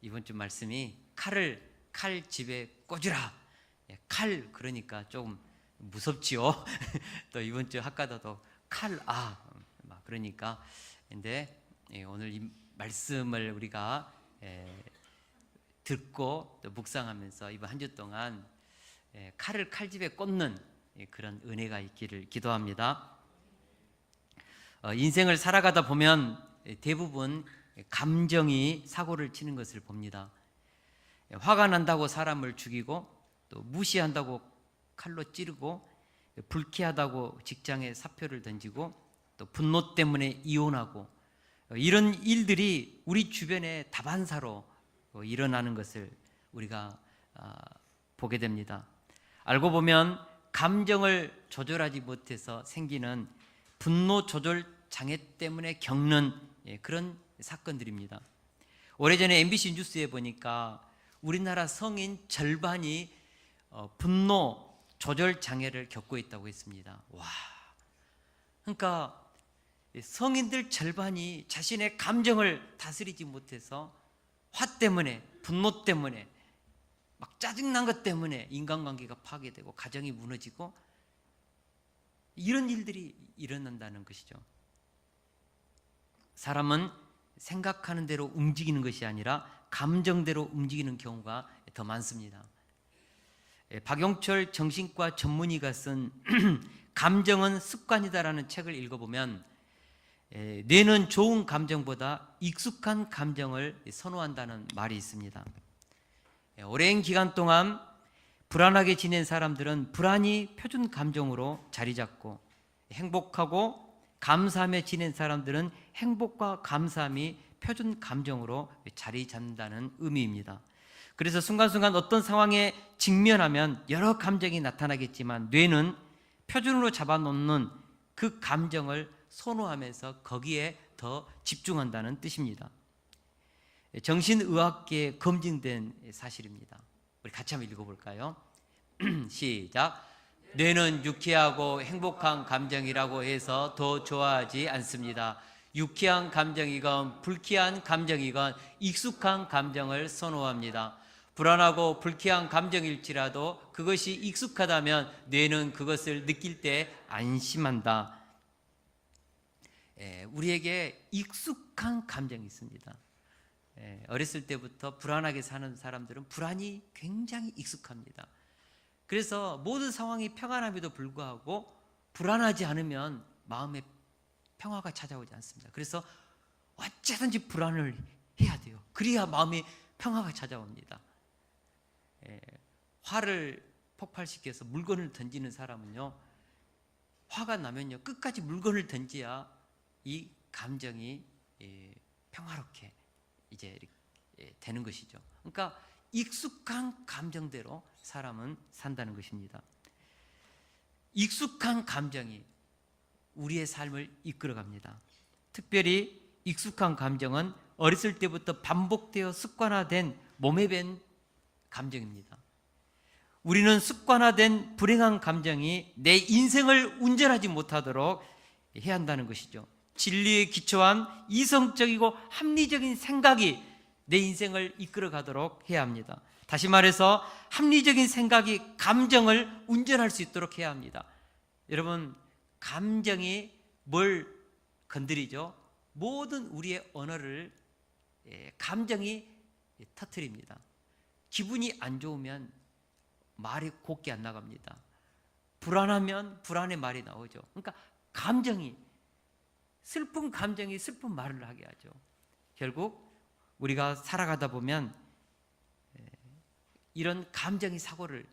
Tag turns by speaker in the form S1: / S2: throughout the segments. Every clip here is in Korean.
S1: 이번 주 말씀이 칼집에 꽂으라. 칼 그러니까 좀 무섭지요. 또 이번 주 학가다도 막 그러니까. 근데 오늘 이 말씀을 우리가 듣고 또 묵상하면서 이번 한 주 동안 칼을 칼집에 꽂는 그런 은혜가 있기를 기도합니다. 인생을 살아가다 보면 대부분 감정이 사고를 치는 것을 봅니다. 화가 난다고 사람을 죽이고, 또 무시한다고 칼로 찌르고, 불쾌하다고 직장에 사표를 던지고, 또 분노 때문에 이혼하고, 이런 일들이 우리 주변에 다반사로 일어나는 것을 우리가 보게 됩니다. 알고 보면 감정을 조절하지 못해서 생기는 분노 조절 장애 때문에 겪는 그런 사건들입니다. 오래전에 MBC 뉴스에 보니까 우리나라 성인 절반이 분노 조절 장애를 겪고 있다고 했습니다. 와, 그러니까 성인들 절반이 자신의 감정을 다스리지 못해서 화 때문에, 분노 때문에, 막 짜증난 것 때문에 인간관계가 파괴되고 가정이 무너지고 이런 일들이 일어난다는 것이죠. 사람은 생각하는 대로 움직이는 것이 아니라 감정대로 움직이는 경우가 더 많습니다. 박용철 정신과 전문의가 쓴 감정은 습관이다라는 책을 읽어보면 뇌는 좋은 감정보다 익숙한 감정을 선호한다는 말이 있습니다. 오랜 기간 동안 불안하게 지낸 사람들은 불안이 표준 감정으로 자리 잡고, 행복하고 감사하며 지낸 사람들은 행복과 감사함이 표준 감정으로 자리 잡는다는 의미입니다. 그래서 순간순간 어떤 상황에 직면하면 여러 감정이 나타나겠지만 뇌는 표준으로 잡아놓는 그 감정을 선호하면서 거기에 더 집중한다는 뜻입니다. 정신의학계에 검증된 사실입니다. 우리 같이 한번 읽어볼까요? 시작. 뇌는 유쾌하고 행복한 감정이라고 해서 더 좋아하지 않습니다. 유쾌한 감정이건 불쾌한 감정이건 익숙한 감정을 선호합니다. 불안하고 불쾌한 감정일지라도 그것이 익숙하다면 뇌는 그것을 느낄 때 안심한다. 우리에게 익숙한 감정이 있습니다. 어렸을 때부터 불안하게 사는 사람들은 불안이 굉장히 익숙합니다. 그래서 모든 상황이 평안함에도 불구하고 불안하지 않으면 마음에 평화가 찾아오지 않습니다. 그래서 어찌든지 불안을 해야 돼요. 그래야 마음에 평화가 찾아옵니다. 화를 폭발시켜서 물건을 던지는 사람은요, 화가 나면요 끝까지 물건을 던져야 이 감정이 평화롭게 이제 되는 것이죠. 그러니까 익숙한 감정대로 사람은 산다는 것입니다. 익숙한 감정이 우리의 삶을 이끌어갑니다. 특별히 익숙한 감정은 어렸을 때부터 반복되어 습관화된 몸에 밴 감정입니다. 우리는 습관화된 불행한 감정이 내 인생을 운전하지 못하도록 해야 한다는 것이죠. 진리에 기초한 이성적이고 합리적인 생각이 내 인생을 이끌어가도록 해야 합니다. 다시 말해서 합리적인 생각이 감정을 운전할 수 있도록 해야 합니다. 여러분, 감정이 뭘 건드리죠? 모든 우리의 언어를 감정이 터뜨립니다. 기분이 안 좋으면 말이 곱게 안 나갑니다. 불안하면 불안의 말이 나오죠. 그러니까 감정이, 슬픈 감정이 슬픈 말을 하게 하죠. 결국 우리가 살아가다 보면 이런 감정이 사고를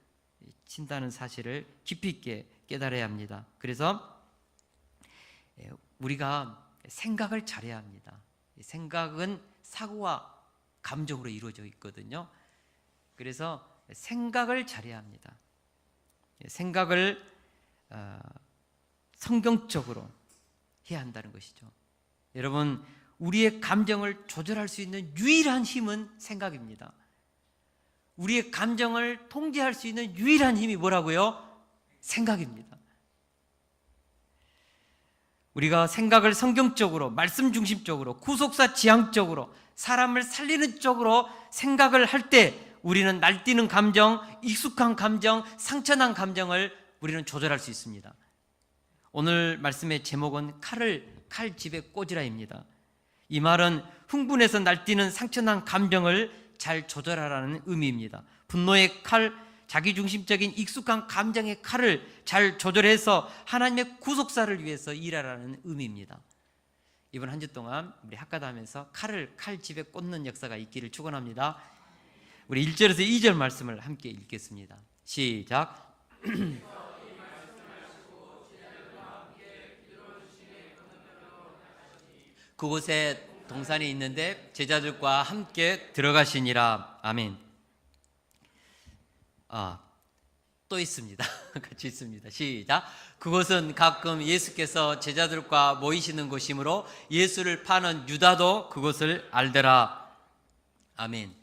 S1: 친다는 사실을 깊이 있게 깨달아야 합니다. 그래서 우리가 생각을 잘해야 합니다. 생각은 사고와 감정으로 이루어져 있거든요. 그래서 생각을 잘해야 합니다. 생각을 성경적으로 해야 한다는 것이죠. 여러분, 우리의 감정을 조절할 수 있는 유일한 힘은 생각입니다. 우리의 감정을 통제할 수 있는 유일한 힘이 뭐라고요? 생각입니다. 우리가 생각을 성경적으로, 말씀 중심적으로, 구속사 지향적으로, 사람을 살리는 쪽으로 생각을 할 때 우리는 날뛰는 감정, 익숙한 감정, 상처난 감정을 우리는 조절할 수 있습니다. 오늘 말씀의 제목은 칼집에 꽂으라입니다. 이 말은 흥분해서 날뛰는 상처난 감정을 잘 조절하라는 의미입니다. 분노의 칼, 자기중심적인 익숙한 감정의 칼을 잘 조절해서 하나님의 구속사를 위해서 일하라는 의미입니다. 이번 한 주 동안 우리 학가담에서 칼집에 꽂는 역사가 있기를 축원합니다. 우리 1절에서 2절 말씀을 함께 읽겠습니다. 시작. 그곳에 동산이 있는데 제자들과 함께 들어가시니라. 아멘. 또 있습니다. 같이 있습니다. 시작. 그곳은 가끔 예수께서 제자들과 모이시는 곳이므로 예수를 파는 유다도 그곳을 알더라. 아멘.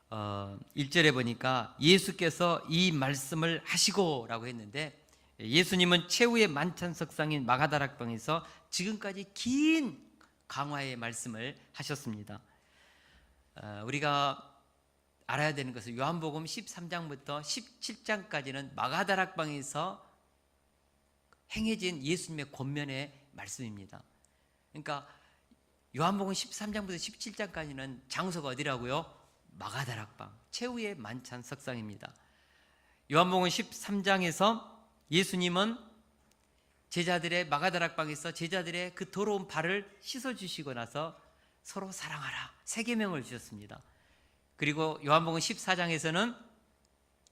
S1: 1절에 보니까 예수께서 이 말씀을 하시고 라고 했는데, 예수님은 최후의 만찬석상인 마가다락방에서 지금까지 긴 강화의 말씀을 하셨습니다. 우리가 알아야 되는 것은 요한복음 13장부터 17장까지는 마가다락방에서 행해진 예수님의 권면의 말씀입니다. 그러니까 요한복음 13장부터 17장까지는 장소가 어디라고요? 마가다락방, 최후의 만찬 석상입니다. 요한복음 13장에서 예수님은 제자들의 마가다락방에서 제자들의 그 더러운 발을 씻어주시고 나서 서로 사랑하라 세 계명을 주셨습니다. 그리고 요한복음 14장에서는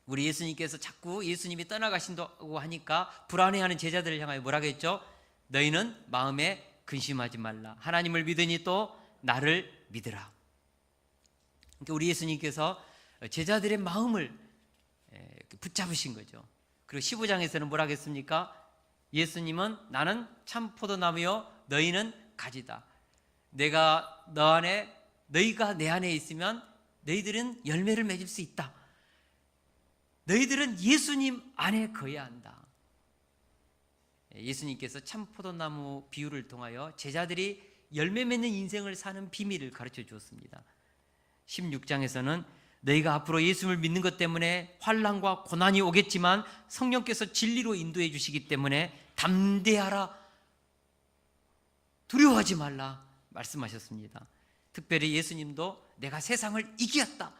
S1: 우리 예수님께서 자꾸 예수님이 떠나가신다고 하니까 불안해하는 제자들을 향하여 뭐라고 했죠? 너희는 마음에 근심하지 말라. 하나님을 믿으니 또 나를 믿으라. 그러니까 우리 예수님께서 제자들의 마음을 붙잡으신 거죠. 그리고 15장에서는 뭐라고 했습니까? 예수님은 나는 참 포도나무요 너희는 가지다. 내가 너 안에, 너희가 내 안에 있으면 너희들은 열매를 맺을 수 있다. 너희들은 예수님 안에 거해야 한다. 예수님께서 참 포도나무 비유를 통하여 제자들이 열매 맺는 인생을 사는 비밀을 가르쳐 주었습니다. 16장에서는 너희가 앞으로 예수를 믿는 것 때문에 환난과 고난이 오겠지만 성령께서 진리로 인도해 주시기 때문에 담대하라, 두려워하지 말라 말씀하셨습니다. 특별히 예수님도 내가 세상을 이겼다,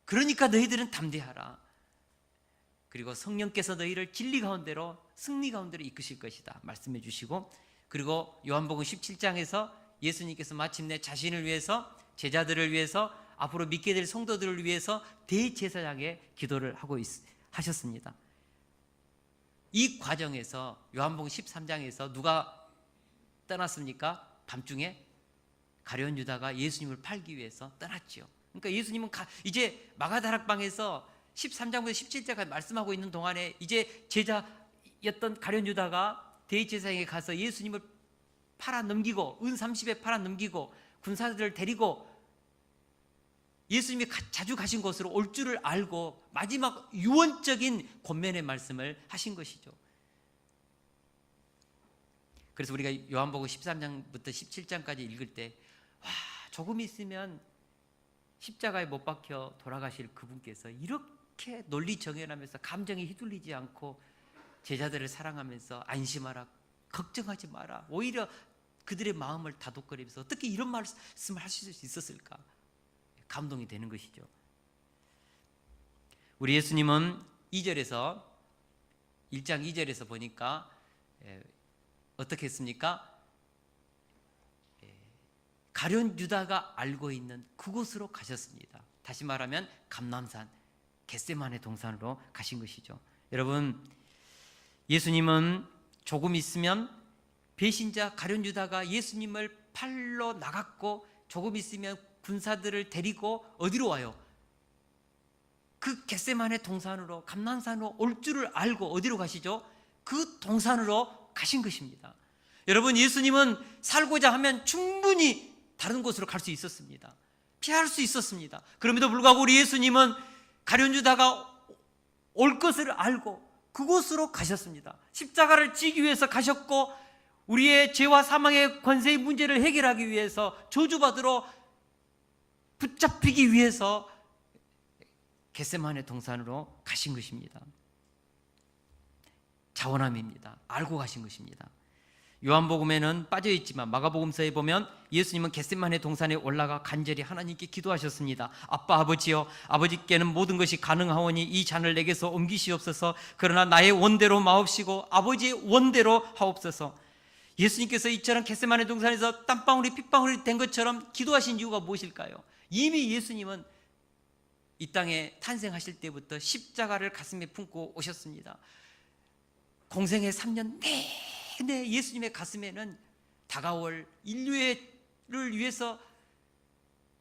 S1: 그러니까 너희들은 담대하라. 그리고 성령께서 너희를 진리 가운데로, 승리 가운데로 이끄실 것이다 말씀해 주시고, 그리고 요한복음 17장에서 예수님께서 마침내 자신을 위해서, 제자들을 위해서, 앞으로 믿게 될 성도들을 위해서 대제사장의 기도를 하셨습니다. 이 과정에서 요한복음 13장에서 누가 떠났습니까? 밤중에 가룟 유다가 예수님을 팔기 위해서 떠났지요. 그러니까 예수님은 이제 마가다락방에서 13장부터 17장까지 말씀하고 있는 동안에 이제 제자였던 가룟 유다가 대제사장에 가서 예수님을 팔아 넘기고, 은 30에 팔아 넘기고 군사들을 데리고 예수님이 자주 가신 곳으로 올 줄을 알고 마지막 유언적인 권면의 말씀을 하신 것이죠. 그래서 우리가 요한복음 13장부터 17장까지 읽을 때, 와, 조금 있으면 십자가에 못 박혀 돌아가실 그분께서 이렇게 논리 정연하면서 감정에 휘둘리지 않고 제자들을 사랑하면서 안심하라, 걱정하지 마라, 오히려 그들의 마음을 다독거리면서 어떻게 이런 말씀을 하실 수 있었을까? 감동이 되는 것이죠. 우리 예수님은 2절에서 1장 2절에서 보니까 어떻게 했습니까? 가룟 유다가 알고 있는 그곳으로 가셨습니다. 다시 말하면 감람산 겟세마네 동산으로 가신 것이죠. 여러분, 예수님은 조금 있으면 배신자 가룟 유다가 예수님을 팔러 나갔고, 조금 있으면 군사들을 데리고 어디로 와요? 그 겟세마네 동산으로, 감람산으로 올 줄을 알고 어디로 가시죠? 그 동산으로 가신 것입니다. 여러분, 예수님은 살고자 하면 충분히 다른 곳으로 갈 수 있었습니다. 피할 수 있었습니다. 그럼에도 불구하고 우리 예수님은 가룟 유다가 올 것을 알고 그곳으로 가셨습니다. 십자가를 지기 위해서 가셨고 우리의 죄와 사망의 권세의 문제를 해결하기 위해서 저주받으러 붙잡히기 위해서 겟세마네 동산으로 가신 것입니다. 자원함입니다. 알고 가신 것입니다. 요한복음에는 빠져있지만 마가복음서에 보면 예수님은 겟세마네 동산에 올라가 간절히 하나님께 기도하셨습니다. 아빠 아버지여, 아버지께는 모든 것이 가능하오니 이 잔을 내게서 옮기시옵소서. 그러나 나의 원대로 마옵시고 아버지의 원대로 하옵소서. 예수님께서 이처럼 겟세마네 동산에서 땀방울이 핏방울이 된 것처럼 기도하신 이유가 무엇일까요? 이미 예수님은 이 땅에 탄생하실 때부터 십자가를 가슴에 품고 오셨습니다. 공생의 3년 내내 예수님의 가슴에는 다가올 인류를 위해서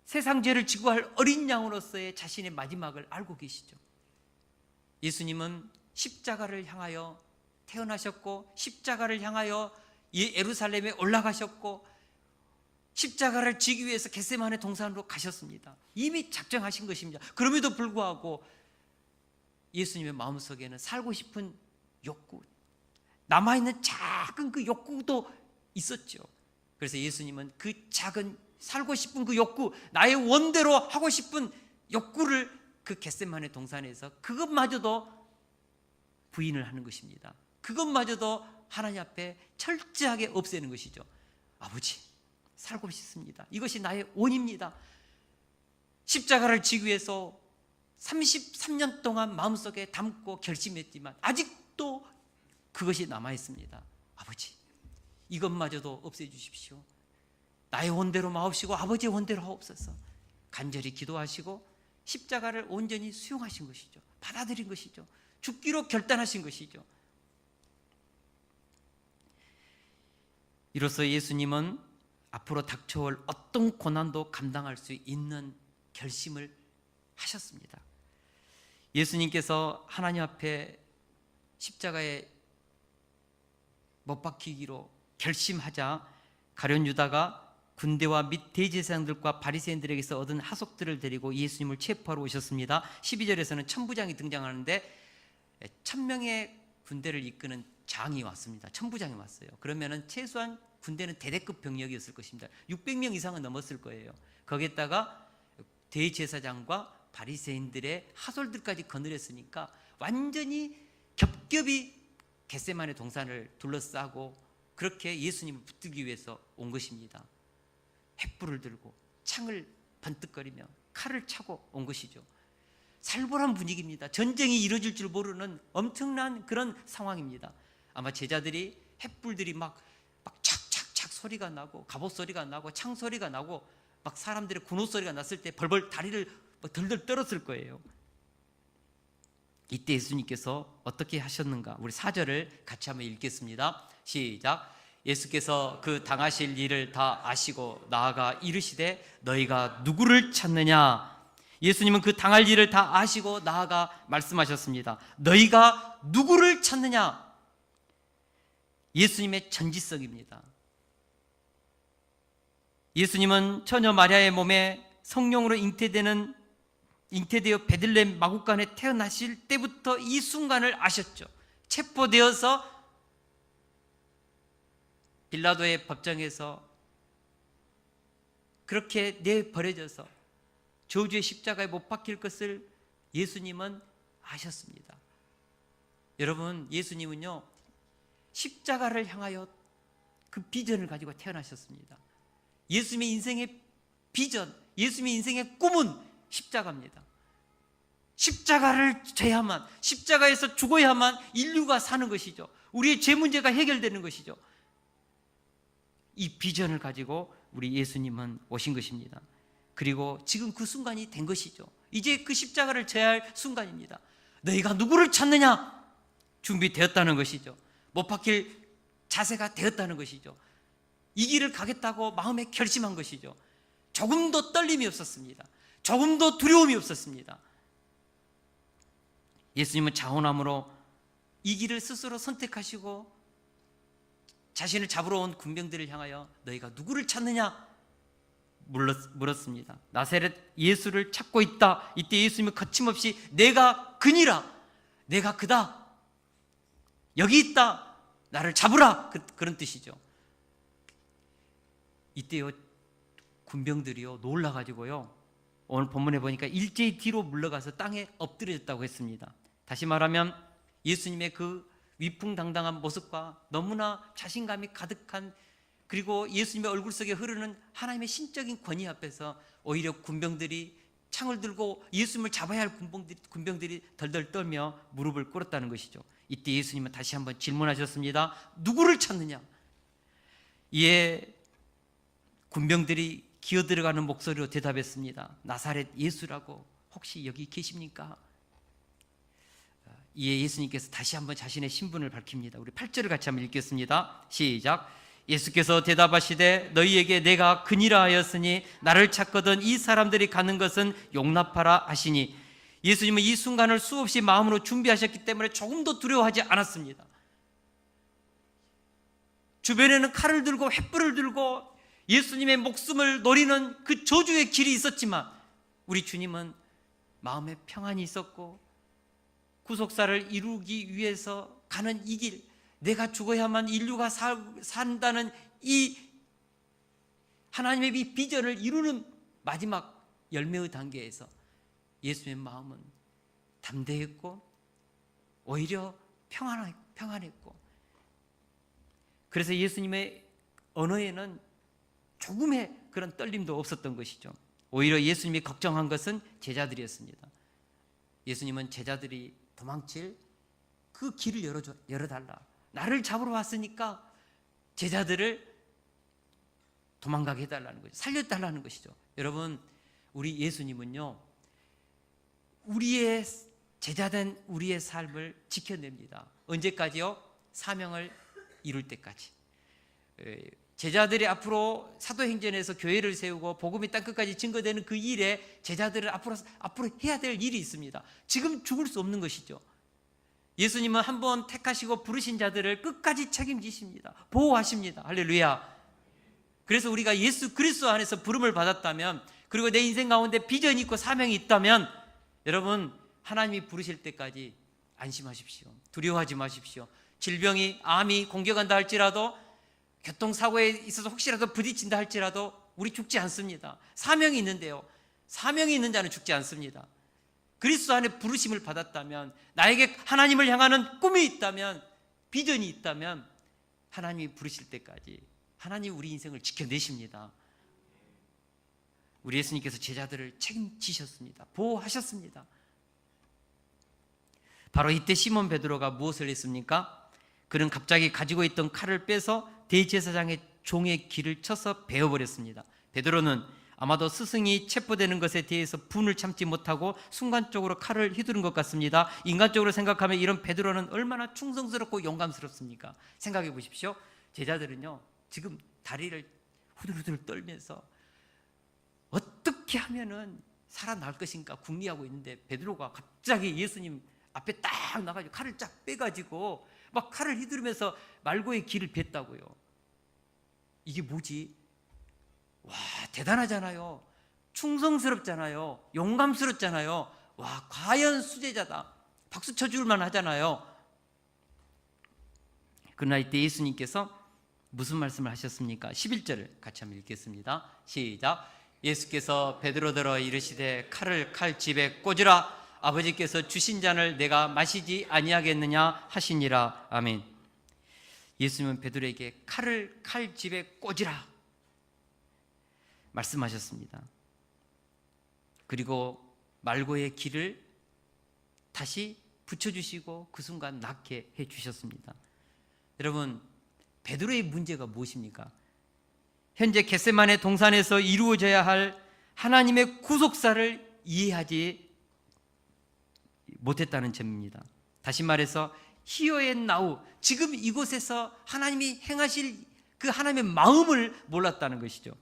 S1: 세상 죄를 지고 할 어린 양으로서의 자신의 마지막을 알고 계시죠. 예수님은 십자가를 향하여 태어나셨고 십자가를 향하여 예루살렘에 올라가셨고 십자가를 지기 위해서 겟세마네 동산으로 가셨습니다. 이미 작정하신 것입니다. 그럼에도 불구하고 예수님의 마음속에는 살고 싶은 욕구, 남아있는 작은 그 욕구도 있었죠. 그래서 예수님은 그 작은 살고 싶은 그 욕구, 나의 원대로 하고 싶은 욕구를 그 겟세마네 동산에서 그것마저도 부인을 하는 것입니다. 그것마저도 하나님 앞에 철저하게 없애는 것이죠. 아버지, 살고 싶습니다. 이것이 나의 원입니다. 십자가를 지기 위해서 33년 동안 마음속에 담고 결심했지만 아직도 그것이 남아있습니다. 아버지, 이것마저도 없애주십시오. 나의 원대로 마옵시고 아버지의 원대로 하옵소서. 간절히 기도하시고 십자가를 온전히 수용하신 것이죠. 받아들인 것이죠. 죽기로 결단하신 것이죠. 이로써 예수님은 앞으로 닥쳐올 어떤 고난도 감당할 수 있는 결심을 하셨습니다. 예수님께서 하나님 앞에 십자가에 못 박히기로 결심하자 가룟 유다가 군대와 및 대제사장들과 바리새인들에게서 얻은 하속들을 데리고 예수님을 체포하러 오셨습니다. 12절에서는 천부장이 등장하는데 1000명의 군대를 이끄는 장이 왔습니다. 천부장이 왔어요. 그러면은 최소한 군대는 대대급 병력이었을 것입니다. 600명 이상은 넘었을 거예요. 거기에다가 대제사장과 바리새인들의 하솔들까지 거느렸으니까 완전히 겹겹이 겟세마네 동산을 둘러싸고 그렇게 예수님을 붙들기 위해서 온 것입니다. 횃불을 들고 창을 번뜩거리며 칼을 차고 온 것이죠. 살벌한 분위기입니다. 전쟁이 이루어질 줄 모르는 엄청난 그런 상황입니다. 아마 제자들이 횃불들이 막 착착착 소리가 나고 갑옷 소리가 나고 창 소리가 나고 막 사람들의 군호 소리가 났을 때 벌벌 다리를 덜덜 떨었을 거예요. 이때 예수님께서 어떻게 하셨는가? 우리 4절을 같이 한번 읽겠습니다. 시작. 예수께서 그 당하실 일을 다 아시고 나아가 이르시되 너희가 누구를 찾느냐? 예수님은 그 당할 일을 다 아시고 나아가 말씀하셨습니다. 너희가 누구를 찾느냐? 예수님의 전지성입니다. 예수님은 처녀 마리아의 몸에 성령으로 잉태되어 베들레헴 마구간에 태어나실 때부터 이 순간을 아셨죠. 체포되어서 빌라도의 법정에서 그렇게 내버려져서 저주의 십자가에 못 박힐 것을 예수님은 아셨습니다. 여러분, 예수님은요 십자가를 향하여 그 비전을 가지고 태어나셨습니다. 예수님의 인생의 비전, 예수님의 인생의 꿈은 십자가입니다. 십자가를 져야만, 십자가에서 죽어야만 인류가 사는 것이죠. 우리의 죄 문제가 해결되는 것이죠. 이 비전을 가지고 우리 예수님은 오신 것입니다. 그리고 지금 그 순간이 된 것이죠. 이제 그 십자가를 져야 할 순간입니다. 너희가 누구를 찾느냐? 준비되었다는 것이죠. 못 박힐 자세가 되었다는 것이죠. 이 길을 가겠다고 마음에 결심한 것이죠. 조금도 떨림이 없었습니다. 조금도 두려움이 없었습니다. 예수님은 자원함으로 이 길을 스스로 선택하시고 자신을 잡으러 온 군병들을 향하여 너희가 누구를 찾느냐? 물었습니다. 나사렛 예수를 찾고 있다. 이때 예수님은 거침없이 내가 그니라, 내가 그다, 여기 있다, 나를 잡으라, 그런 뜻이죠. 이때요 군병들이요 놀라가지고요 오늘 본문에 보니까 일제히 뒤로 물러가서 땅에 엎드려졌다고 했습니다. 다시 말하면 예수님의 그 위풍당당한 모습과 너무나 자신감이 가득한, 그리고 예수님의 얼굴 속에 흐르는 하나님의 신적인 권위 앞에서 오히려 군병들이 창을 들고 예수님을 잡아야 할 군병들이 덜덜 떨며 무릎을 꿇었다는 것이죠. 이때 예수님은 다시 한번 질문하셨습니다. 누구를 찾느냐? 이에 군병들이 기어들어가는 목소리로 대답했습니다. 나사렛 예수라고. 혹시 여기 계십니까? 이에 예수님께서 다시 한번 자신의 신분을 밝힙니다. 우리 8절을 같이 한번 읽겠습니다. 시작. 예수께서 대답하시되 너희에게 내가 그니라 하였으니 나를 찾거든 이 사람들이 가는 것은 용납하라 하시니, 예수님은 이 순간을 수없이 마음으로 준비하셨기 때문에 조금도 두려워하지 않았습니다. 주변에는 칼을 들고 횃불을 들고 예수님의 목숨을 노리는 그 저주의 길이 있었지만 우리 주님은 마음에 평안이 있었고 구속사를 이루기 위해서 가는 이 길, 내가 죽어야만 인류가 산다는 이 하나님의 이 비전을 이루는 마지막 열매의 단계에서 예수님의 마음은 담대했고 오히려 평안했고, 그래서 예수님의 언어에는 조금의 그런 떨림도 없었던 것이죠. 오히려 예수님이 걱정한 것은 제자들이었습니다. 예수님은 제자들이 도망칠 그 길을 열어달라. 나를 잡으러 왔으니까 제자들을 도망가게 해달라는 거죠. 살려달라는 것이죠. 여러분, 우리 예수님은요, 우리의 제자된 우리의 삶을 지켜냅니다. 언제까지요? 사명을 이룰 때까지. 제자들이 앞으로 사도행전에서 교회를 세우고 복음이 땅끝까지 증거되는 그 일에 제자들은 앞으로 해야 될 일이 있습니다. 지금 죽을 수 없는 것이죠. 예수님은 한번 택하시고 부르신 자들을 끝까지 책임지십니다. 보호하십니다. 할렐루야. 그래서 우리가 예수 그리스도 안에서 부름을 받았다면, 그리고 내 인생 가운데 비전이 있고 사명이 있다면, 여러분 하나님이 부르실 때까지 안심하십시오. 두려워하지 마십시오. 질병이, 암이 공격한다 할지라도, 교통사고에 있어서 혹시라도 부딪힌다 할지라도 우리 죽지 않습니다. 사명이 있는데요, 사명이 있는 자는 죽지 않습니다. 그리스도 안에 부르심을 받았다면, 나에게 하나님을 향하는 꿈이 있다면, 비전이 있다면 하나님이 부르실 때까지 하나님이 우리 인생을 지켜내십니다. 우리 예수님께서 제자들을 책임지셨습니다. 보호하셨습니다. 바로 이때 시몬 베드로가 무엇을 했습니까? 그는 갑자기 가지고 있던 칼을 빼서 대제사장의 종의 귀를 쳐서 베어버렸습니다. 베드로는 아마도 스승이 체포되는 것에 대해서 분을 참지 못하고 순간적으로 칼을 휘두른 것 같습니다. 인간적으로 생각하면 이런 베드로는 얼마나 충성스럽고 용감스럽습니까? 생각해 보십시오. 제자들은요, 지금 다리를 후들후들 떨면서 어떻게 하면은 살아날 것인가 궁리하고 있는데, 베드로가 갑자기 예수님 앞에 딱 나가지고 칼을 쫙 빼가지고 막 칼을 휘두르면서 말고의 길을 뱉다고요. 이게 뭐지? 와, 대단하잖아요. 충성스럽잖아요. 용감스럽잖아요. 와, 과연 수제자다. 박수 쳐줄만 하잖아요. 그러나 이때 예수님께서 무슨 말씀을 하셨습니까? 11절을 같이 한번 읽겠습니다. 시작. 예수께서 베드로더러 이르시되 칼을 칼집에 꽂으라. 아버지께서 주신 잔을 내가 마시지 아니하겠느냐 하시니라. 아멘. 예수님은 베드로에게 칼을 칼집에 꽂으라 말씀하셨습니다. 그리고 말고의 길을 다시 붙여주시고 그 순간 낫게 해주셨습니다. 여러분, 베드로의 문제가 무엇입니까? 현재 겟세마네 동산에서 이루어져야 할 하나님의 구속사를 이해하지 못했다는 점입니다. 다시 말해서 Here and now, 지금 이곳에서 하나님이 행하실 그 하나님의 마음을 몰랐다는 것이죠.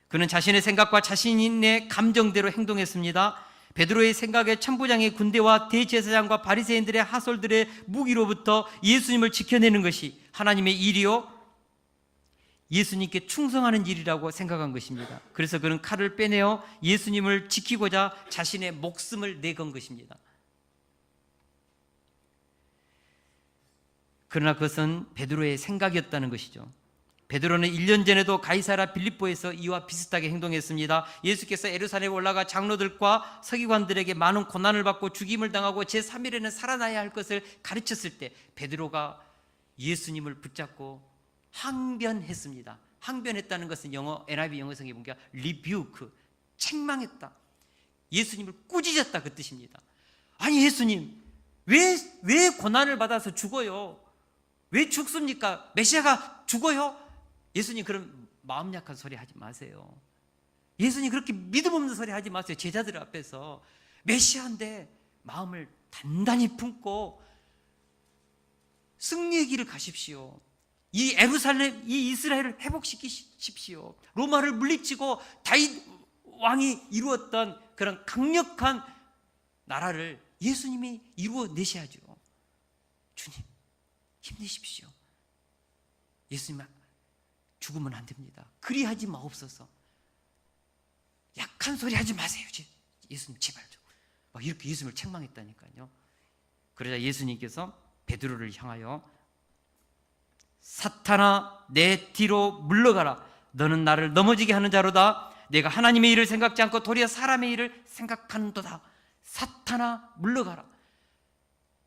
S1: 그는 자신의 생각과 자신의 감정대로 행동했습니다. 베드로의 생각에 천부장의 군대와 대제사장과 바리새인들의 하솔들의 무기로부터 예수님을 지켜내는 것이 하나님의 일이요, 예수님께 충성하는 일이라고 생각한 것입니다. 그래서 그는 칼을 빼내어 예수님을 지키고자 자신의 목숨을 내건 것입니다. 그러나 그것은 베드로의 생각이었다는 것이죠. 베드로는 1년 전에도 가이사랴 빌립보에서 이와 비슷하게 행동했습니다. 예수께서 예루살렘에 올라가 장로들과 서기관들에게 많은 고난을 받고 죽임을 당하고 제3일에는 살아나야 할 것을 가르쳤을 때 베드로가 예수님을 붙잡고 항변했습니다. 항변했다는 것은 영어 NIV 영어성에 보니까 rebuke, 책망했다. 예수님을 꾸짖었다 그 뜻입니다. 아니 예수님, 왜 고난을 받아서 죽어요? 왜 죽습니까? 메시아가 죽어요? 예수님 그런 마음 약한 소리 하지 마세요. 예수님 그렇게 믿음 없는 소리 하지 마세요. 제자들 앞에서 메시아인데 마음을 단단히 품고 승리의 길을 가십시오. 이 예루살렘, 이 이스라엘을 회복시키십시오. 로마를 물리치고 다윗 왕이 이루었던 그런 강력한 나라를 예수님이 이루어내셔야죠. 주님 힘내십시오. 예수님 죽으면 안 됩니다. 그리하지 마옵소서. 약한 소리 하지 마세요. 예수님 제발 좀. 막 이렇게 예수님을 책망했다니까요. 그러자 예수님께서 베드로를 향하여 사탄아 내 뒤로 물러가라. 너는 나를 넘어지게 하는 자로다. 내가 하나님의 일을 생각지 않고 도리어 사람의 일을 생각하는도다. 사탄아 물러가라.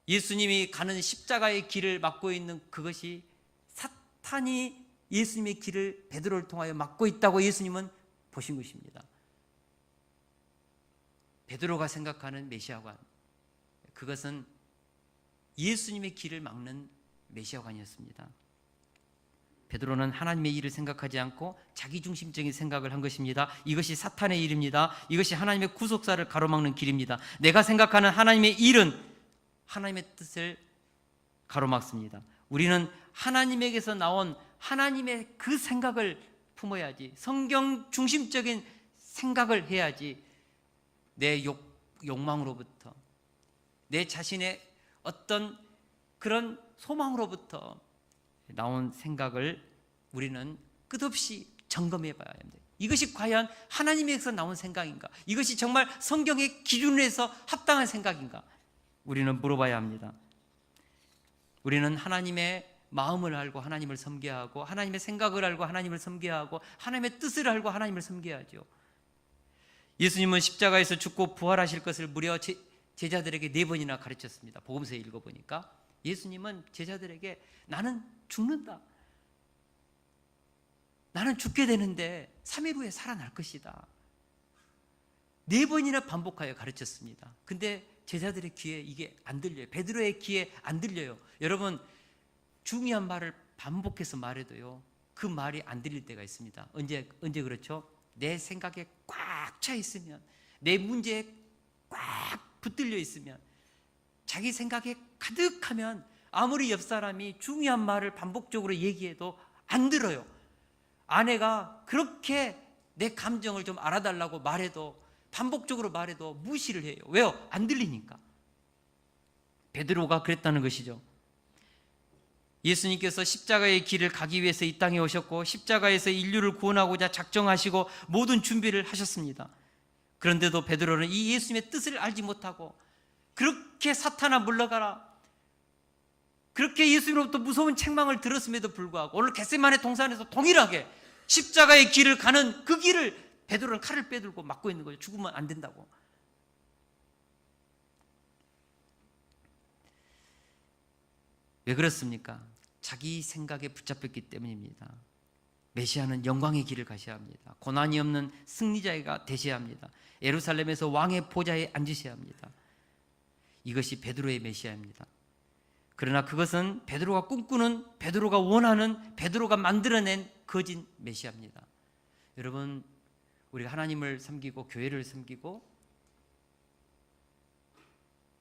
S1: 예수님이 가는 십자가의 길을 막고 있는 그것이 사탄이 예수님의 길을 베드로를 통하여 막고 있다고 예수님은 보신 것입니다. 베드로가 생각하는 메시아관, 그것은 예수님의 길을 막는 메시아관이었습니다. 베드로는 하나님의 일을 생각하지 않고 자기중심적인 생각을 한 것입니다. 이것이 사탄의 일입니다. 이것이 하나님의 구속사를 가로막는 길입니다. 내가 생각하는 하나님의 일은 하나님의 뜻을 가로막습니다. 우리는 하나님에게서 나온 하나님의 그 생각을 품어야지, 성경 중심적인 생각을 해야지, 내 욕망으로부터, 내 자신의 어떤 그런 소망으로부터 나온 생각을 우리는 끝없이 점검해 봐야 합니다. 이것이 과연 하나님에게서 나온 생각인가? 이것이 정말 성경의 기준에서 합당한 생각인가? 우리는 물어봐야 합니다. 우리는 하나님의 마음을 알고 하나님을 섬겨야 하고, 하나님의 생각을 알고 하나님을 섬겨야 하고, 하나님의 뜻을 알고 하나님을 섬겨야죠. 예수님은 십자가에서 죽고 부활하실 것을 무려 제자들에게 4번이나 가르쳤습니다. 복음서에 읽어보니까 예수님은 제자들에게 나는 죽는다, 나는 죽게 되는데 3일 후에 살아날 것이다, 4번이나 반복하여 가르쳤습니다. 근데 제자들의 귀에 이게 안 들려요. 베드로의 귀에 안 들려요. 여러분, 중요한 말을 반복해서 말해도요, 그 말이 안 들릴 때가 있습니다. 언제 그렇죠? 내 생각에 꽉 차 있으면, 내 문제에 꽉 붙들려 있으면, 자기 생각에 가득하면 아무리 옆 사람이 중요한 말을 반복적으로 얘기해도 안 들어요. 아내가 그렇게 내 감정을 좀 알아달라고 말해도, 반복적으로 말해도 무시를 해요. 왜요? 안 들리니까. 베드로가 그랬다는 것이죠. 예수님께서 십자가의 길을 가기 위해서 이 땅에 오셨고, 십자가에서 인류를 구원하고자 작정하시고 모든 준비를 하셨습니다. 그런데도 베드로는 이 예수님의 뜻을 알지 못하고, 그렇게 사탄아 물러가라, 그렇게 예수님으로부터 무서운 책망을 들었음에도 불구하고 오늘 겟세마네 동산에서 동일하게 십자가의 길을 가는 그 길을 베드로는 칼을 빼들고 막고 있는 거예요. 죽으면 안 된다고. 왜 그렇습니까? 자기 생각에 붙잡혔기 때문입니다. 메시아는 영광의 길을 가셔야 합니다. 고난이 없는 승리자가 되셔야 합니다. 예루살렘에서 왕의 보좌에 앉으셔야 합니다. 이것이 베드로의 메시아입니다. 그러나 그것은 베드로가 꿈꾸는, 베드로가 원하는, 베드로가 만들어낸 거짓 메시아입니다. 여러분, 우리가 하나님을 섬기고 교회를 섬기고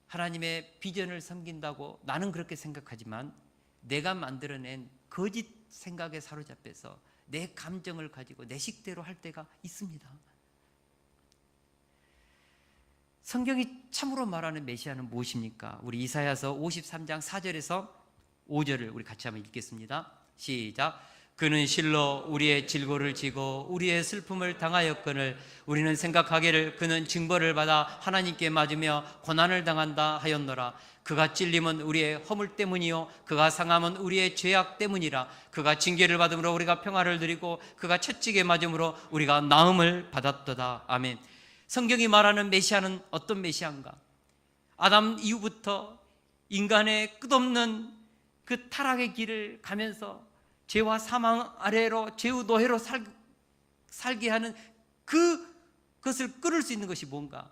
S1: 하나님의 비전을 섬긴다고 나는 그렇게 생각하지만, 내가 만들어낸 거짓 생각에 사로잡혀서 내 감정을 가지고 내 식대로 할 때가 있습니다. 성경이 참으로 말하는 메시아는 무엇입니까? 우리 이사야서 53장 4절에서 5절을 우리 같이 한번 읽겠습니다. 시작. 그는 실로 우리의 질고를 지고 우리의 슬픔을 당하였거늘 우리는 생각하기를 그는 징벌을 받아 하나님께 맞으며 고난을 당한다 하였노라. 그가 찔림은 우리의 허물 때문이요 그가 상함은 우리의 죄악 때문이라. 그가 징계를 받음으로 우리가 평화를 누리고 그가 채찍에 맞음으로 우리가 나음을 받았도다. 아멘. 성경이 말하는 메시아는 어떤 메시아인가? 아담 이후부터 인간의 끝없는 그 타락의 길을 가면서 죄와 사망 아래로 죄의 노예로 살게 하는 그것을 끊을 수 있는 것이 뭔가?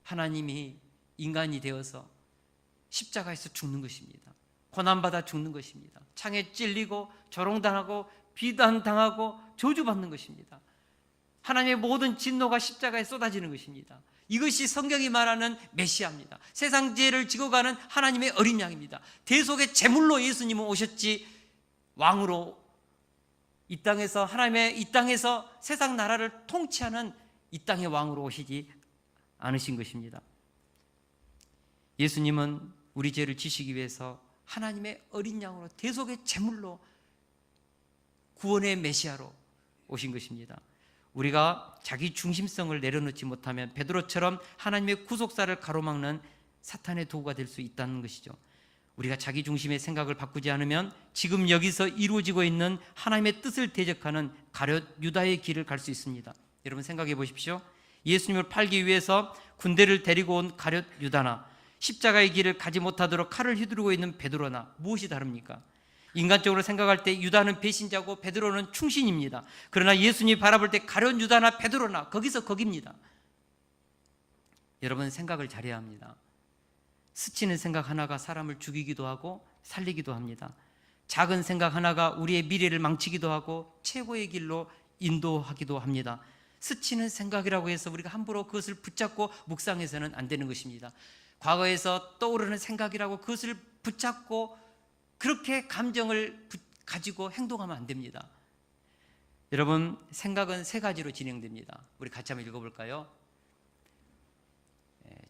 S1: 하나님이 인간이 되어서 십자가에서 죽는 것입니다. 고난받아 죽는 것입니다. 창에 찔리고 조롱당하고 비난당하고 저주받는 것입니다. 하나님의 모든 진노가 십자가에 쏟아지는 것입니다. 이것이 성경이 말하는 메시아입니다. 세상 죄를 지고 가는 하나님의 어린 양입니다. 대속의 제물로 예수님은 오셨지 왕으로 이 땅에서 하나님의 이 땅에서 세상 나라를 통치하는 이 땅의 왕으로 오시지 않으신 것입니다. 예수님은 우리 죄를 지시기 위해서 하나님의 어린 양으로 대속의 제물로 구원의 메시아로 오신 것입니다. 우리가 자기 중심성을 내려놓지 못하면 베드로처럼 하나님의 구속사를 가로막는 사탄의 도구가 될 수 있다는 것이죠. 우리가 자기 중심의 생각을 바꾸지 않으면 지금 여기서 이루어지고 있는 하나님의 뜻을 대적하는 가룟 유다의 길을 갈 수 있습니다. 여러분 생각해 보십시오. 예수님을 팔기 위해서 군대를 데리고 온 가룟 유다나 십자가의 길을 가지 못하도록 칼을 휘두르고 있는 베드로나 무엇이 다릅니까? 인간적으로 생각할 때 유다는 배신자고 베드로는 충신입니다. 그러나 예수님이 바라볼 때 가룟 유다나 베드로나 거기서 거깁니다. 여러분 생각을 잘해야 합니다. 스치는 생각 하나가 사람을 죽이기도 하고 살리기도 합니다. 작은 생각 하나가 우리의 미래를 망치기도 하고 최고의 길로 인도하기도 합니다. 스치는 생각이라고 해서 우리가 함부로 그것을 붙잡고 묵상해서는 안 되는 것입니다. 과거에서 떠오르는 생각이라고 그것을 붙잡고 그렇게 감정을 가지고 행동하면 안 됩니다. 여러분 생각은 세 가지로 진행됩니다. 우리 같이 한번 읽어볼까요?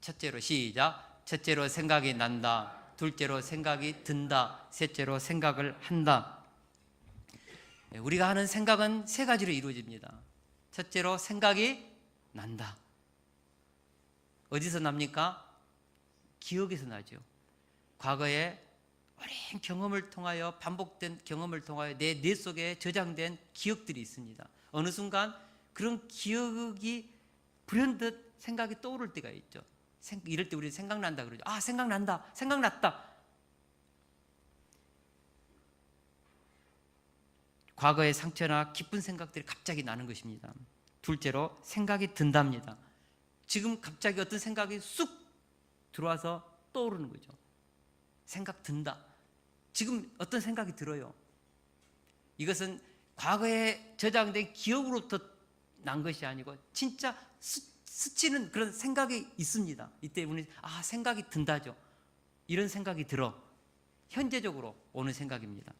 S1: 첫째로 시작. 첫째로 생각이 난다. 둘째로 생각이 든다. 셋째로 생각을 한다. 우리가 하는 생각은 세 가지로 이루어집니다. 첫째로 생각이 난다. 어디서 납니까? 기억에서 나죠. 과거에 오랜 경험을 통하여 반복된 경험을 통하여 내 뇌 속에 저장된 기억들이 있습니다. 어느 순간 그런 기억이 불현듯 생각이 떠오를 때가 있죠. 이럴 때 우리 생각난다 그러죠. 아 생각난다, 생각났다. 과거의 상처나 기쁜 생각들이 갑자기 나는 것입니다. 둘째로 생각이 든답니다. 지금 갑자기 어떤 생각이 쑥 들어와서 떠오르는 거죠. 생각 든다. 지금 어떤 생각이 들어요. 이것은 과거에 저장된 기억으로부터 난 것이 아니고 진짜 스치는 그런 생각이 있습니다. 이때 우리는 생각이 든다죠. 이런 생각이 들어. 현재적으로 오는 생각입니다.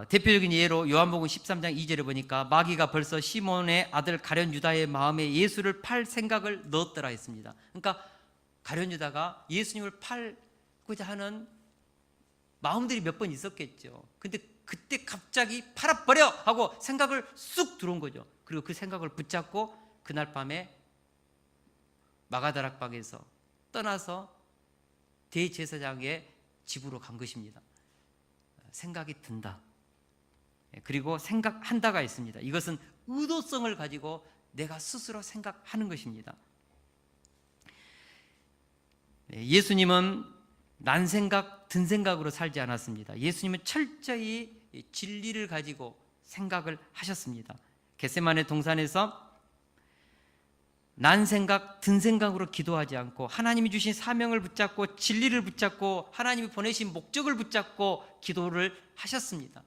S1: 대표적인 예로 요한복음 13장 2절에 보니까 마귀가 벌써 시몬의 아들 가룟 유다의 마음에 예수를 팔 생각을 넣었더라 했습니다. 그러니까 가룟 유다가 예수님을 팔고자 하는 마음들이 몇 번 있었겠죠. 근데 그때 갑자기 팔아버려 하고 생각을 쑥 들어온 거죠. 그리고 그 생각을 붙잡고 그날 밤에 마가다락방에서 떠나서 대제사장의 집으로 간 것입니다. 생각이 든다. 그리고 생각한다가 있습니다. 이것은 의도성을 가지고 내가 스스로 생각하는 것입니다. 예수님은 난 생각, 든 생각으로 살지 않았습니다. 예수님은 철저히 진리를 가지고 생각을 하셨습니다. 겟세마네 동산에서 난 생각, 든 생각으로 기도하지 않고 하나님이 주신 사명을 붙잡고 진리를 붙잡고 하나님이 보내신 목적을 붙잡고 기도를 하셨습니다.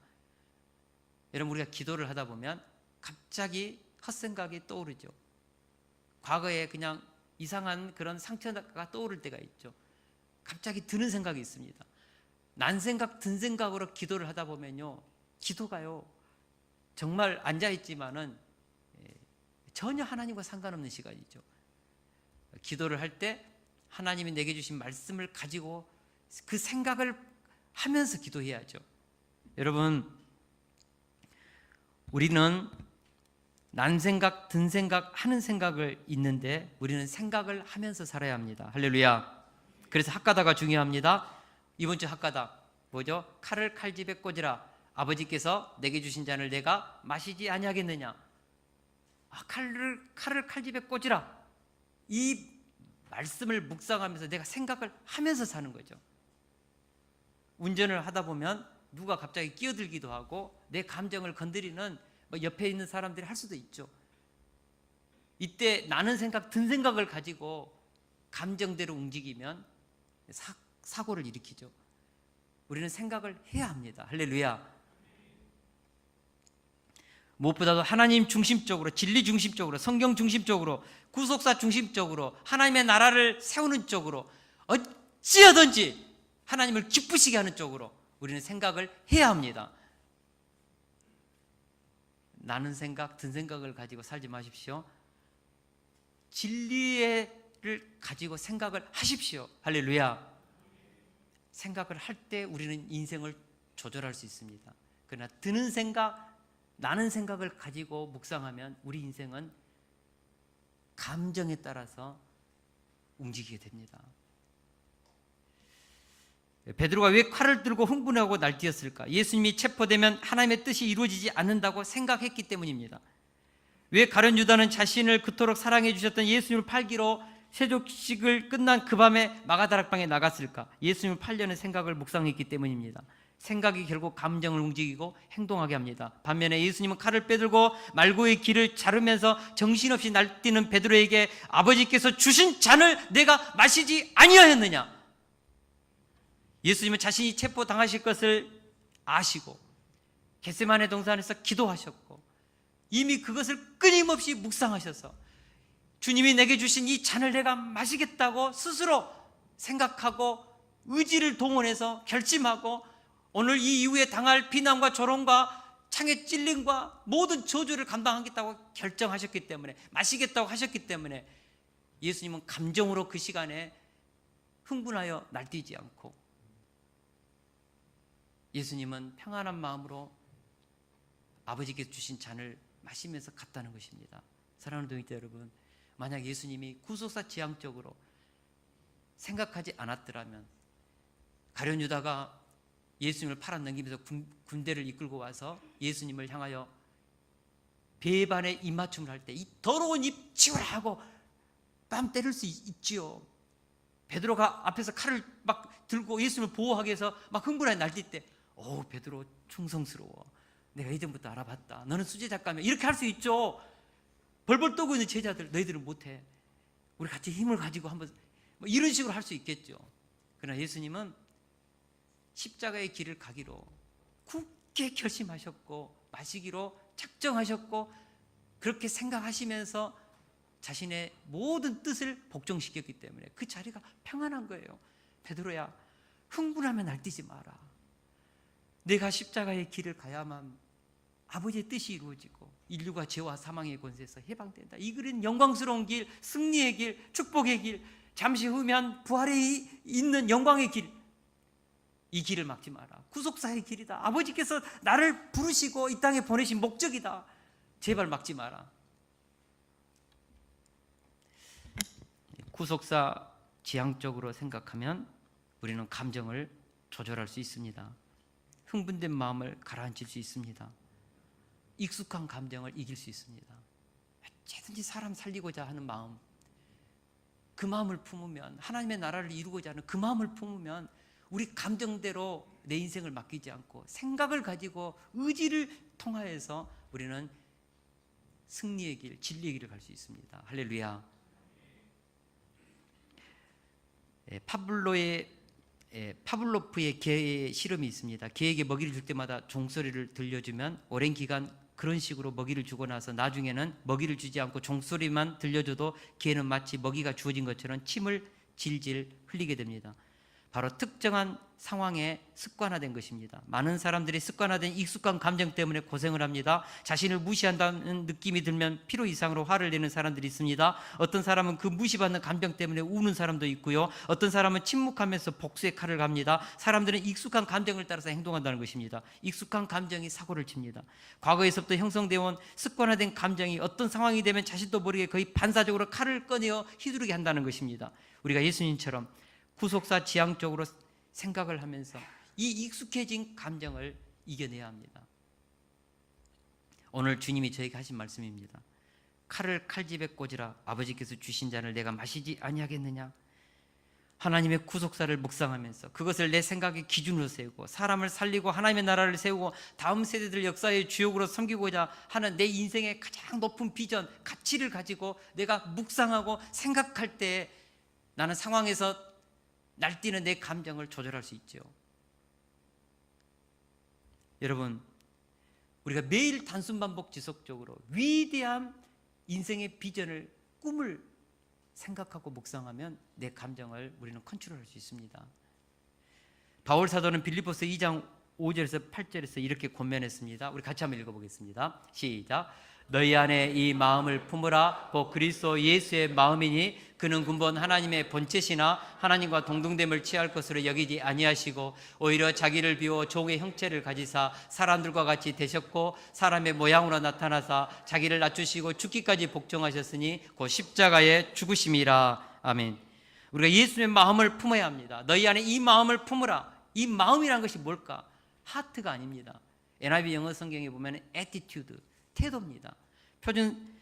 S1: 여러분 우리가 기도를 하다 보면 갑자기 헛생각이 떠오르죠. 과거에 그냥 이상한 그런 상처가 떠오를 때가 있죠. 갑자기 드는 생각이 있습니다. 난 생각, 든 생각으로 기도를 하다 보면요, 기도가요 정말 앉아있지만은 전혀 하나님과 상관없는 시간이죠. 기도를 할 때 하나님이 내게 주신 말씀을 가지고 그 생각을 하면서 기도해야죠. 여러분 우리는 난 생각, 든 생각, 하는 생각을 있는데 우리는 생각을 하면서 살아야 합니다. 할렐루야. 그래서 학가다가 중요합니다. 이번 주 학가다 뭐죠? 칼을 칼집에 꽂으라. 아버지께서 내게 주신 잔을 내가 마시지 아니하겠느냐. 칼을 칼집에 꽂으라. 이 말씀을 묵상하면서 내가 생각을 하면서 사는 거죠. 운전을 하다 보면 누가 갑자기 끼어들기도 하고 내 감정을 건드리는 옆에 있는 사람들이 할 수도 있죠. 이때 나는 생각, 든 생각을 가지고 감정대로 움직이면 사고를 일으키죠. 우리는 생각을 해야 합니다. 할렐루야. 무엇보다도 하나님 중심적으로, 진리 중심적으로, 성경 중심적으로, 구속사 중심적으로, 하나님의 나라를 세우는 쪽으로, 어찌하든지 하나님을 기쁘시게 하는 쪽으로 우리는 생각을 해야 합니다. 나는 생각, 든 생각을 가지고 살지 마십시오. 진리를 가지고 생각을 하십시오. 할렐루야. 생각을 할 때 우리는 인생을 조절할 수 있습니다. 그러나 드는 생각, 나는 생각을 가지고 묵상하면 우리 인생은 감정에 따라서 움직이게 됩니다. 베드로가 왜 칼을 들고 흥분하고 날뛰었을까? 예수님이 체포되면 하나님의 뜻이 이루어지지 않는다고 생각했기 때문입니다. 왜 가룟 유다는 자신을 그토록 사랑해 주셨던 예수님을 팔기로 세족식을 끝난 그 밤에 마가다락방에 나갔을까? 예수님을 팔려는 생각을 묵상했기 때문입니다. 생각이 결국 감정을 움직이고 행동하게 합니다. 반면에 예수님은 칼을 빼들고 말고의 길을 자르면서 정신없이 날뛰는 베드로에게 아버지께서 주신 잔을 내가 마시지 아니하였느냐? 예수님은 자신이 체포당하실 것을 아시고 겟세마네 동산에서 기도하셨고 이미 그것을 끊임없이 묵상하셔서 주님이 내게 주신 이 잔을 내가 마시겠다고 스스로 생각하고 의지를 동원해서 결심하고 오늘 이 이후에 당할 비난과 조롱과 창에 찔림과 모든 저주를 감당하겠다고 결정하셨기 때문에, 마시겠다고 하셨기 때문에 예수님은 감정으로 그 시간에 흥분하여 날뛰지 않고 예수님은 평안한 마음으로 아버지께서 주신 잔을 마시면서 갔다는 것입니다. 사랑하는 동역자 여러분, 만약 예수님이 구속사 지향적으로 생각하지 않았더라면 가룟 유다가 예수님을 팔아 넘기면서 군대를 이끌고 와서 예수님을 향하여 배반의 입맞춤을 할 때 이 더러운 입 치우라 하고 뺨 때릴 수 있지요. 베드로가 앞에서 칼을 막 들고 예수님을 보호하기 위해서 막 흥분하게 날뛸 때 베드로 충성스러워. 내가 이전부터 알아봤다. 너는 수제작가면 이렇게 할 수 있죠. 벌벌 떠고 있는 제자들 너희들은 못해. 우리 같이 힘을 가지고 한번 이런 식으로 할 수 있겠죠. 그러나 예수님은 십자가의 길을 가기로 굳게 결심하셨고 마시기로 작정하셨고 그렇게 생각하시면서 자신의 모든 뜻을 복종시켰기 때문에 그 자리가 평안한 거예요. 베드로야, 흥분하면 날뛰지 마라. 내가 십자가의 길을 가야만 아버지의 뜻이 이루어지고 인류가 죄와 사망의 권세에서 해방된다. 이 길은 영광스러운 길, 승리의 길, 축복의 길, 잠시 후면 부활에 있는 영광의 길. 이 길을 막지 마라. 구속사의 길이다. 아버지께서 나를 부르시고 이 땅에 보내신 목적이다. 제발 막지 마라. 구속사 지향적으로 생각하면 우리는 감정을 조절할 수 있습니다. 흥분된 마음을 가라앉힐 수 있습니다. 익숙한 감정을 이길 수 있습니다. 어쨌든지 사람 살리고자 하는 마음, 그 마음을 품으면, 하나님의 나라를 이루고자 하는 그 마음을 품으면 우리 감정대로 내 인생을 맡기지 않고 생각을 가지고 의지를 통하여서 우리는 승리의 길, 진리의 길을 갈 수 있습니다. 할렐루야. 파블로프의 개의 실험이 있습니다. 개에게 먹이를 줄 때마다 종소리를 들려주면 오랜 기간 그런 식으로 먹이를 주고 나서 나중에는 먹이를 주지 않고 종소리만 들려줘도 개는 마치 먹이가 주어진 것처럼 침을 질질 흘리게 됩니다. 바로 특정한 상황에 습관화된 것입니다. 많은 사람들이 습관화된 익숙한 감정 때문에 고생을 합니다. 자신을 무시한다는 느낌이 들면 필요 이상으로 화를 내는 사람들이 있습니다. 어떤 사람은 그 무시받는 감정 때문에 우는 사람도 있고요. 어떤 사람은 침묵하면서 복수의 칼을 갑니다. 사람들은 익숙한 감정을 따라서 행동한다는 것입니다. 익숙한 감정이 사고를 칩니다. 과거에서부터 형성되어 온 습관화된 감정이 어떤 상황이 되면 자신도 모르게 거의 반사적으로 칼을 꺼내어 휘두르게 한다는 것입니다. 우리가 예수님처럼 구속사 지향적으로 생각을 하면서 이 익숙해진 감정을 이겨내야 합니다. 오늘 주님이 저에게 하신 말씀입니다. 칼을 칼집에 꽂으라. 아버지께서 주신 잔을 내가 마시지 아니하겠느냐. 하나님의 구속사를 묵상하면서 그것을 내 생각의 기준으로 세우고 사람을 살리고 하나님의 나라를 세우고 다음 세대들 역사의 주역으로 섬기고자 하는 내 인생의 가장 높은 비전, 가치를 가지고 내가 묵상하고 생각할 때 나는 상황에서 날뛰는 내 감정을 조절할 수 있죠. 여러분, 우리가 매일 단순 반복 지속적으로 위대한 인생의 비전을, 꿈을 생각하고 묵상하면 내 감정을 우리는 컨트롤할 수 있습니다. 바울 사도는 빌립보서 2장 5절에서 8절에서 이렇게 권면했습니다. 우리 같이 한번 읽어보겠습니다. 시작. 너희 안에 이 마음을 품으라. 곧 그리스도 예수의 마음이니 그는 근본 하나님의 본체시나 하나님과 동등됨을 취할 것으로 여기지 아니하시고 오히려 자기를 비워 종의 형체를 가지사 사람들과 같이 되셨고 사람의 모양으로 나타나사 자기를 낮추시고 죽기까지 복종하셨으니 곧 십자가에 죽으심이라. 아멘. 우리가 예수님의 마음을 품어야 합니다. 너희 안에 이 마음을 품으라. 이 마음이라는 것이 뭘까? 하트가 아닙니다. NIV 영어 성경에 보면 attitude, 태도입니다. 표준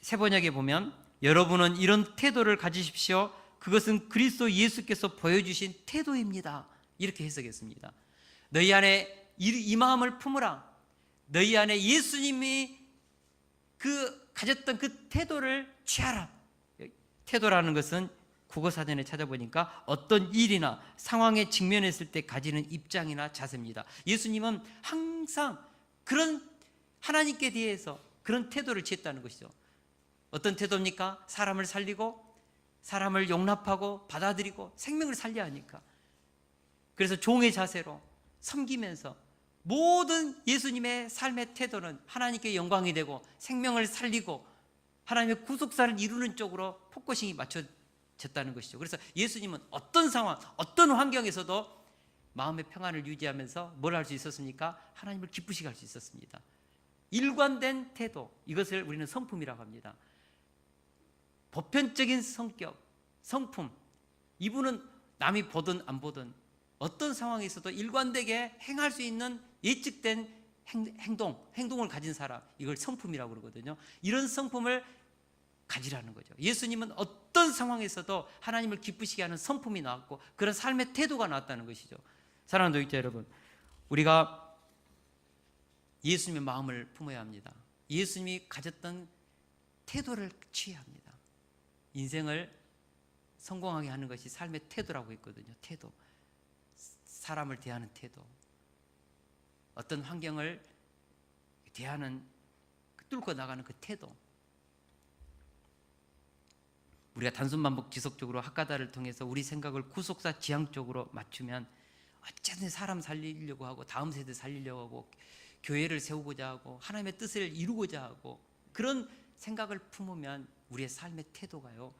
S1: 세번역에 보면 여러분은 이런 태도를 가지십시오. 그것은 그리스도 예수께서 보여주신 태도입니다. 이렇게 해석했습니다. 너희 안에 이 마음을 품으라. 너희 안에 예수님이 가졌던 그 태도를 취하라. 태도라는 것은 국어사전에 찾아보니까 어떤 일이나 상황에 직면했을 때 가지는 입장이나 자세입니다. 예수님은 항상 그런 하나님께 대해서 그런 태도를 취했다는 것이죠. 어떤 태도입니까? 사람을 살리고 사람을 용납하고 받아들이고 생명을 살려야 하니까. 그래서 종의 자세로 섬기면서 모든 예수님의 삶의 태도는 하나님께 영광이 되고 생명을 살리고 하나님의 구속사를 이루는 쪽으로 포커싱이 맞춰졌다는 것이죠. 그래서 예수님은 어떤 상황, 어떤 환경에서도 마음의 평안을 유지하면서 뭘 할 수 있었습니까? 하나님을 기쁘시게 할 수 있었습니다. 일관된 태도, 이것을 우리는 성품이라고 합니다. 보편적인 성격, 성품. 이분은 남이 보든 안 보든 어떤 상황에서도 일관되게 행할 수 있는 예측된 행동을 가진 사람, 이걸 성품이라고 그러거든요. 이런 성품을 가지라는 거죠. 예수님은 어떤 상황에서도 하나님을 기쁘시게 하는 성품이 나왔고 그런 삶의 태도가 나왔다는 것이죠. 사랑하는 노익자 여러분, 우리가 예수님의 마음을 품어야 합니다. 예수님이 가졌던 태도를 취해야 합니다. 인생을 성공하게 하는 것이 삶의 태도라고 했거든요. 태도. 사람을 대하는 태도. 어떤 환경을 대하는, 뚫고 나가는 그 태도. 우리가 단순 반복 지속적으로 학가다를 통해서 우리 생각을 구속사 지향 쪽으로 맞추면 어쨌든 사람 살리려고 하고 다음 세대 살리려고 하고 교회를 세우고자 하고 하나님의 뜻을 이루고자 하고 그런 생각을 품으면 우리의 삶의 태도가요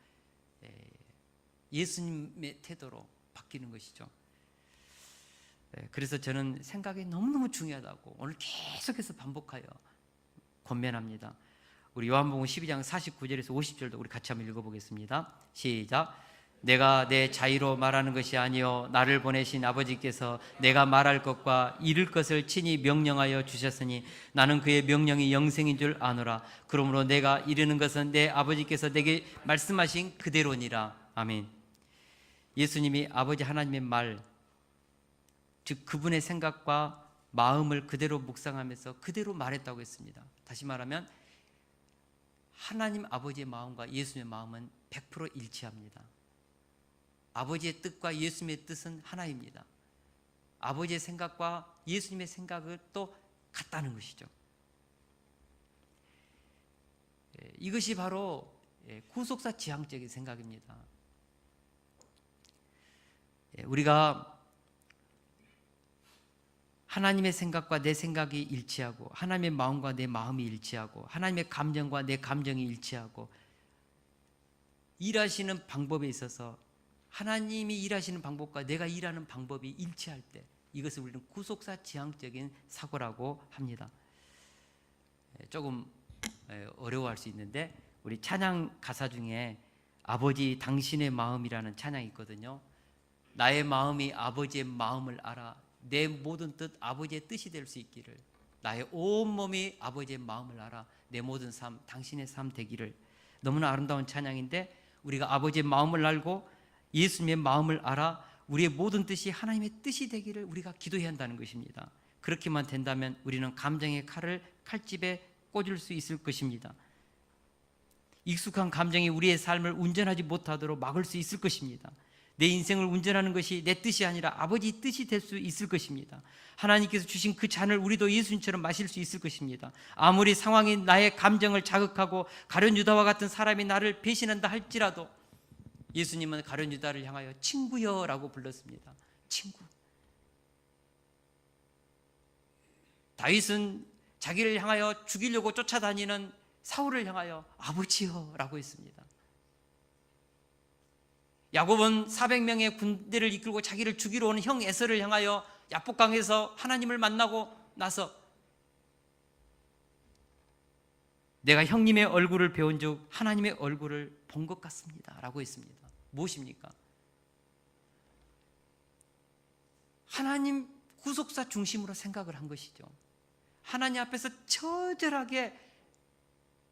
S1: 예수님의 태도로 바뀌는 것이죠. 그래서 저는 생각이 너무너무 중요하다고 오늘 계속해서 반복하여 권면합니다. 우리 요한복음 12장 49절에서 50절도 우리 같이 한번 읽어보겠습니다. 시작. 내가 내 자의로 말하는 것이 아니요 나를 보내신 아버지께서 내가 말할 것과 이룰 것을 친히 명령하여 주셨으니 나는 그의 명령이 영생인 줄 아노라. 그러므로 내가 이르는 것은 내 아버지께서 내게 말씀하신 그대로니라. 아멘. 예수님이 아버지 하나님의 말, 즉 그분의 생각과 마음을 그대로 묵상하면서 그대로 말했다고 했습니다. 다시 말하면 하나님 아버지의 마음과 예수님의 마음은 100% 일치합니다. 아버지의 뜻과 예수님의 뜻은 하나입니다. 아버지의 생각과 예수님의 생각은 또 같다는 것이죠. 이것이 바로 구속사 지향적인 생각입니다. 우리가 하나님의 생각과 내 생각이 일치하고 하나님의 마음과 내 마음이 일치하고 하나님의 감정과 내 감정이 일치하고 일하시는 방법에 있어서 하나님이 일하시는 방법과 내가 일하는 방법이 일치할 때 이것을 우리는 구속사 지향적인 사고라고 합니다. 조금 어려워할 수 있는데 우리 찬양 가사 중에 아버지 당신의 마음이라는 찬양이 있거든요. 나의 마음이 아버지의 마음을 알아 내 모든 뜻 아버지의 뜻이 될 수 있기를 나의 온몸이 아버지의 마음을 알아 내 모든 삶 당신의 삶 되기를. 너무나 아름다운 찬양인데 우리가 아버지의 마음을 알고 예수님의 마음을 알아 우리의 모든 뜻이 하나님의 뜻이 되기를 우리가 기도해야 한다는 것입니다. 그렇게만 된다면 우리는 감정의 칼을 칼집에 꽂을 수 있을 것입니다. 익숙한 감정이 우리의 삶을 운전하지 못하도록 막을 수 있을 것입니다. 내 인생을 운전하는 것이 내 뜻이 아니라 아버지 뜻이 될 수 있을 것입니다. 하나님께서 주신 그 잔을 우리도 예수님처럼 마실 수 있을 것입니다. 아무리 상황이 나의 감정을 자극하고 가룟 유다와 같은 사람이 나를 배신한다 할지라도 예수님은 가룟 유다를 향하여 친구여라고 불렀습니다. 친구. 다윗은 자기를 향하여 죽이려고 쫓아다니는 사울을 향하여 아버지여라고 했습니다. 야곱은 400명의 군대를 이끌고 자기를 죽이러 오는 형 에서를 향하여 야복강에서 하나님을 만나고 나서 내가 형님의 얼굴을 배운 즉 하나님의 얼굴을 본 것 같습니다 라고 했습니다. 무엇입니까? 하나님 구속사 중심으로 생각을 한 것이죠. 하나님 앞에서 처절하게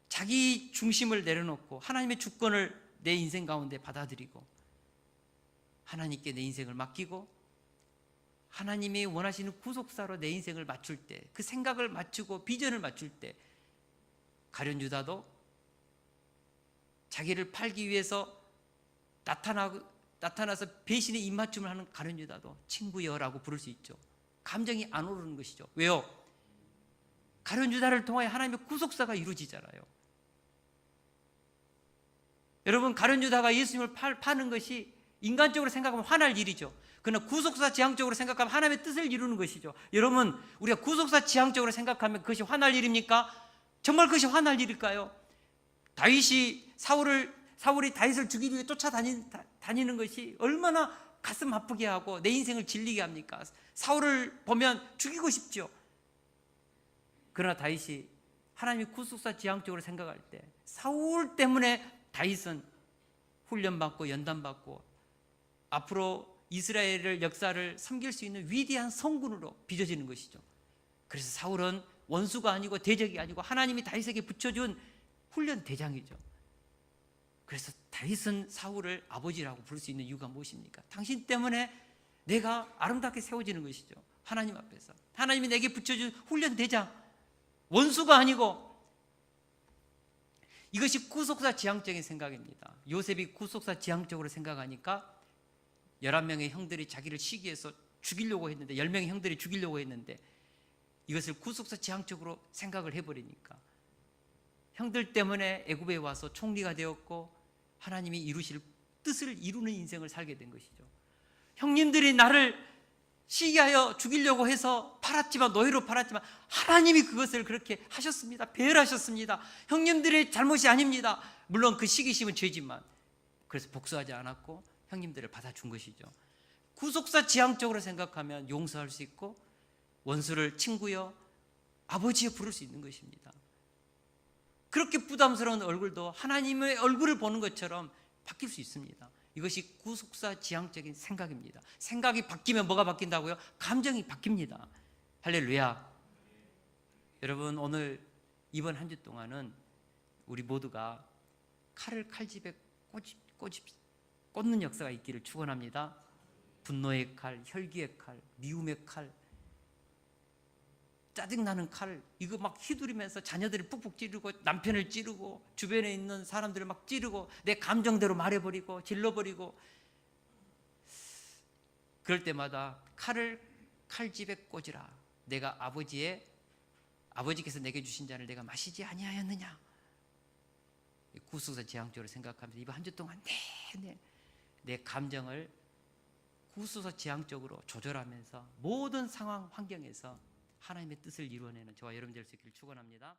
S1: 자기 중심을 내려놓고 하나님의 주권을 내 인생 가운데 받아들이고 하나님께 내 인생을 맡기고 하나님이 원하시는 구속사로 내 인생을 맞출 때 그 생각을 맞추고 비전을 맞출 때 가룟 유다도 자기를 팔기 위해서 나타나서 배신의 입맞춤을 하는 가룟 유다도 친구여라고 부를 수 있죠. 감정이 안 오르는 것이죠. 왜요? 가룟 유다를 통하여 하나님의 구속사가 이루어지잖아요. 여러분 가룟 유다가 예수님을 파는 것이 인간적으로 생각하면 화날 일이죠. 그러나 구속사 지향적으로 생각하면 하나님의 뜻을 이루는 것이죠. 여러분 우리가 구속사 지향적으로 생각하면 그것이 화날 일입니까? 정말 그것이 화날 일일까요? 사울이 다윗을 죽이기 위해 쫓아다니는 것이 얼마나 가슴 아프게 하고 내 인생을 질리게 합니까? 사울을 보면 죽이고 싶죠. 그러나 다윗이 하나님의 구속사 지향적으로 생각할 때 사울 때문에 다윗은 훈련받고 연단받고 앞으로 이스라엘의 역사를 섬길 수 있는 위대한 성군으로 빚어지는 것이죠. 그래서 사울은 원수가 아니고 대적이 아니고 하나님이 다윗에게 붙여준 훈련 대장이죠. 그래서 다윗은 사울을 아버지라고 부를 수 있는 이유가 무엇입니까? 당신 때문에 내가 아름답게 세워지는 것이죠. 하나님 앞에서 하나님이 내게 붙여준 훈련 대장, 원수가 아니고. 이것이 구속사 지향적인 생각입니다. 요셉이 구속사 지향적으로 생각하니까 11명의 형들이 자기를 시기해서 죽이려고 했는데 10명의 형들이 죽이려고 했는데 이것을 구속사 지향적으로 생각을 해버리니까 형들 때문에 애굽에 와서 총리가 되었고 하나님이 이루실 뜻을 이루는 인생을 살게 된 것이죠. 형님들이 나를 시기하여 죽이려고 해서 노예로 팔았지만 하나님이 그것을 그렇게 하셨습니다. 배열하셨습니다. 형님들의 잘못이 아닙니다. 물론 그 시기심은 죄지만 그래서 복수하지 않았고 형님들을 받아준 것이죠. 구속사 지향적으로 생각하면 용서할 수 있고 원수를 친구여 아버지여 부를 수 있는 것입니다. 그렇게 부담스러운 얼굴도 하나님의 얼굴을 보는 것처럼 바뀔 수 있습니다. 이것이 구속사 지향적인 생각입니다. 생각이 바뀌면 뭐가 바뀐다고요? 감정이 바뀝니다. 할렐루야. 여러분 오늘 이번 한 주 동안은 우리 모두가 칼을 칼집에 꽂는 역사가 있기를 축원합니다. 분노의 칼, 혈기의 칼, 미움의 칼, 짜증나는 칼, 이거 막 휘두르면서 자녀들을 푹푹 찌르고 남편을 찌르고 주변에 있는 사람들을 막 찌르고 내 감정대로 말해버리고 질러버리고 그럴 때마다 칼을 칼집에 꽂으라. 내가 아버지께서 내게 주신 잔을 내가 마시지 아니하였느냐. 구속사 지향적으로 생각하면서 이번 한 주 동안 내 감정을 후소서지향적으로 조절하면서 모든 상황 환경에서 하나님의 뜻을 이루어내는 저와 여러분 될 수 있기를 축원합니다.